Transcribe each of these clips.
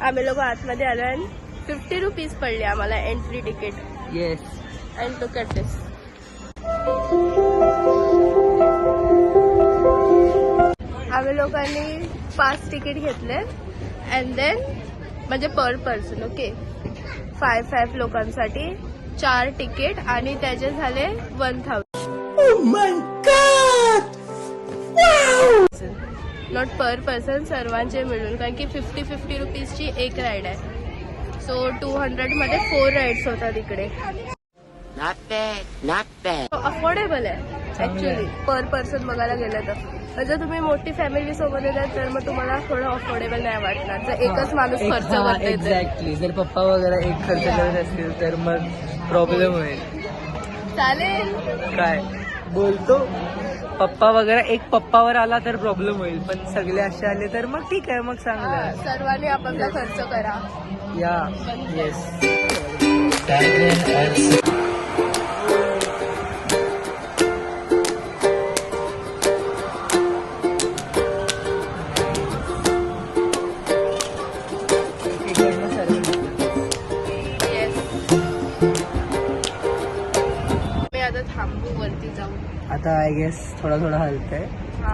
आम्ही लोक आतमध्ये आलो आणि 50 रुपीज पडले आम्हाला entry ticket. Yes. And look at this. आम्ही लोकांनी 5 तिकीट घेतले अँड देन म्हणजे पर पर्सन. ओके, 5 लोकांसाठी 4 तिकीट आणि त्याचे झाले 1000. नॉट पर पर्सन, सर्वांचे मिळून, कारण की 50 रुपीजची एक राईड आहे. सो 200 मध्ये 4 राईड्स होतात इकडे. अफोर्डेबल आहे ऍक्च्युली पर पर्सन बघायला गेलं तर. जर तुम्ही मोठी फॅमिली सोबत येतात तर मग तुम्हाला थोडं अफोर्डेबल नाही वाटणार. जर एकच माणूस खर्च करते. एक्झॅक्टली. जर पप्पा वगैरे एक खर्च करत असतील तर मग प्रॉब्लेम होईल. चालेल काय बोलतो, पप्पा वगैरे एक पप्पावर आला तर प्रॉब्लेम होईल, पण सगळे असे आले तर मग ठीक आहे, मग चांगलं. सर्वांनी आपापला खर्च करा. या. येस. थांबू वरती जाऊ. आता आय गेस थोडा हलतंय. हा.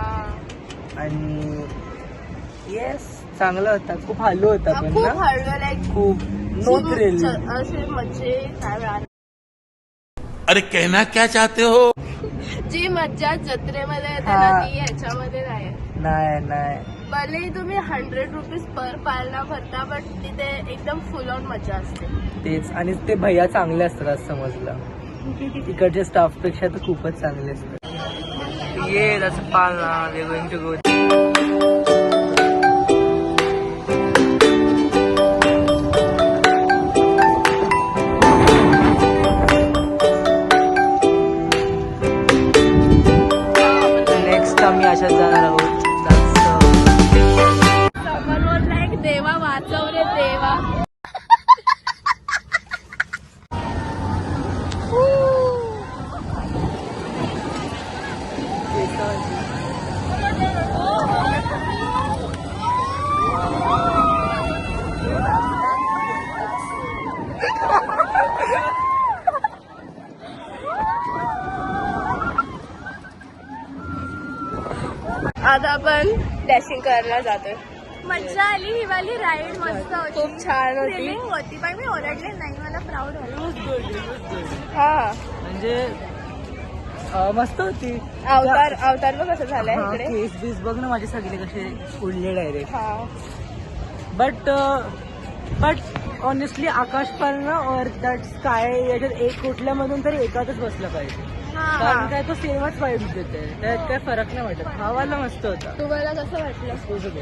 आणि येस चांगलं होता. खूप हल्लो होता पण खूप ना. हळू लाईक खूप नो थ्रिल. असे मज्जे काय. अरे कहना क्या चाहते हो. जी मज्जा जत्रेमध्ये येते हा. ना ती ह्याच्यामध्ये नाही. नाही भले तुम्ही 100 रुपीज पर पालना भरता बट तिथे एकदम फुल ऑन मजा असते. तेच. आणि ते भैया चांगले असतात असं समजलं. इकडच्या स्टाफ पेक्षा तर खूपच चांगले असतात. ये त्याचं पालना we going to go. Next आम्ही अशाच जाणार आहोत. समोर लाईक देवा वाचव रे देवा. आता आपण डॅशिंग करायला जातोय. मज्जा आली. ही वाली राईड मस्त होती. खूप छान होती. थ्रिलिंग होती पण मी ओरडले नाही. मला प्राऊड झालं. हा. म्हणजे मस्त होती. अवतार बघ कसं झालंय इकडे. केस बीस बघ ना माझे सगळे कसे उडले डायरेक्ट. हा. बट ऑनेस्टली आकाश पाळणं और दॅट स्काय याच्यात एक कुठल्यामधून तरी एकातच बसलं पाहिजे. कारण काय तो सेमच वाईब्स देते. त्यात काय फरक नाही वाटत. हवाला मस्त होता. तुम्हाला कसं वाटलं.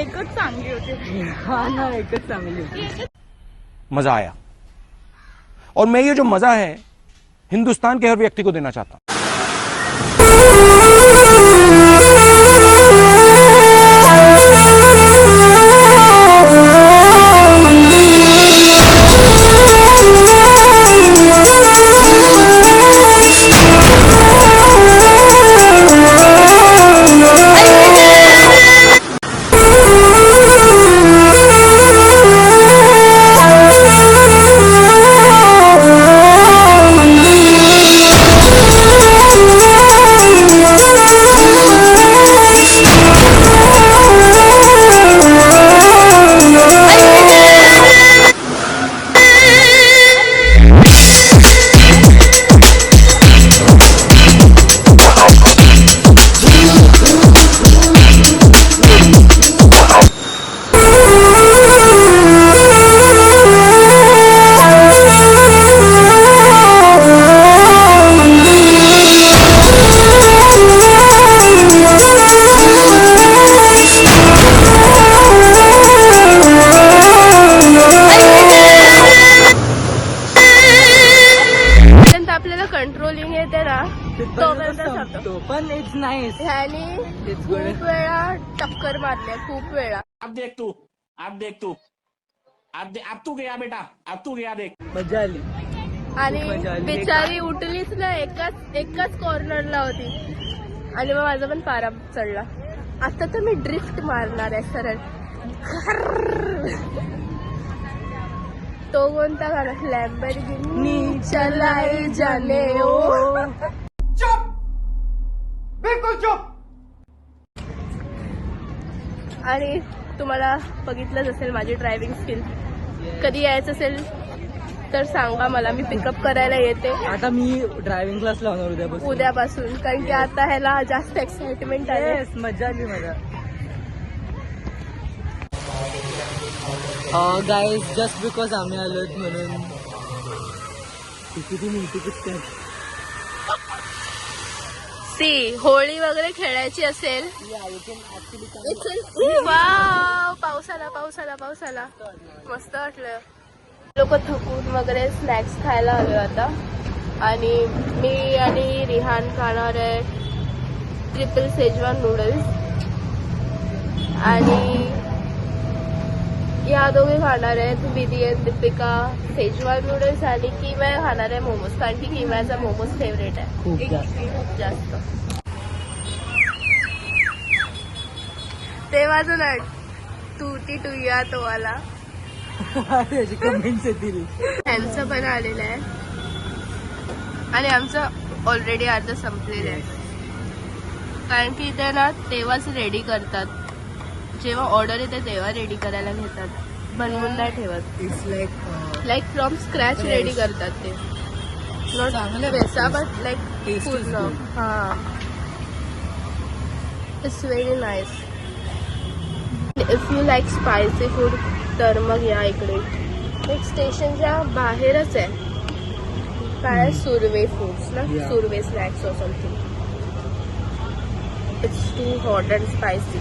एकच चांगली होती. हा ना, एकच चांगली होती. मजा आया और मैं ये जो मजा है हिंदुस्तान के हर व्यक्ति को देना चाहता हूं. कंट्रोलिंग येते ना तोपर्यंत पण इट्स नाईस. ह्यानी खूप वेळा चक्कर मारल्या खूप वेळा. अब देख तू अब तू गया बेटा, अब तू गया देख. मजा आली. आणि मजा आली. बिचारी उठलीच ना, एकाच कॉर्नरला होती आणि मग माझा पण पारा चढला. आता तर मी ड्रिफ्ट मारणार आहे सरळ. तो कोणता गाणा? लॅम्बोर्गिनी चलाई जाने ओ. बिल्कुल चुप. आणि तुम्हाला बघितलंच असेल माझी ड्रायव्हिंग स्किल. कधी यायचं असेल तर सांगा मला, मी पिकअप करायला येते आता मी ड्रायव्हिंग क्लास लावणार उद्यापासून, कारण की आता ह्याला जास्त एक्साइटमेंट आहे. Yes, मजा आली मला. गाईज जस्ट बिकॉज आम्ही आलोत म्हणून किती मिळते किती. सी होळी वगैरे खेळायची असेल. वाव, पाऊस आला मस्त वाटलं. लोक थकून वगैरे स्नॅक्स खायला आलो आता. आणि मी आणि रिहान खाणार आहे ट्रिपल शेजवान नूडल्स आणि या दोघे खाणार आहेत विधी आणि दीपिका शेजवान नूडल्स आणि किमा खाणार आहे मोमोज, कारण की किमाचा मोमोज फेवरेट आहे खूप जास्त. ते माझं नट तुटी टुया तो आला. त्याची कमेंट्स येतील. त्यांचं पण आलेलं आहे आणि आमचं ऑलरेडी अर्ध संपलेलं आहे, कारण की इथे ना तेव्हाच रेडी करतात, जेव्हा ऑर्डर येते तेव्हा रेडी करायला घेतात, बनवून नाही ठेवत. It's like from scratch ready करतात ते. नॉट वैसा बट लाईक पूर्ण. हां, it's very nice. If you like spicy food तर मग या इकडे. एक स्टेशनच्या बाहेरच आहे काय, सुर्वे फूड्स ना, सुर्वे स्नॅक्स और something. It's too hot and spicy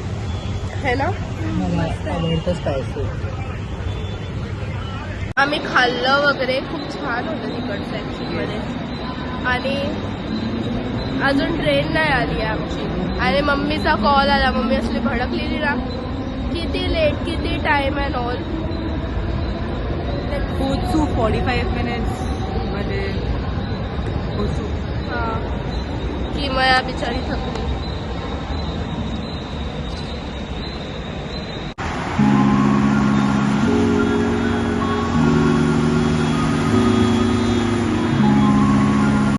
है ना. आवडतं स्पायसी. आम्ही खाल्लं वगैरे, खूप छान होतं तिकडचं ॲक्च्युअलीमध्ये. आणि अजून ट्रेन नाही आली आहे आमची. आणि मम्मीचा कॉल आला, मम्मी असली भडकलेली ना, किती लेट, किती टाइम अँड ऑल. पोचू 45 मिनिट्स मध्ये पोचू. हां, की मया बिचारी थकली.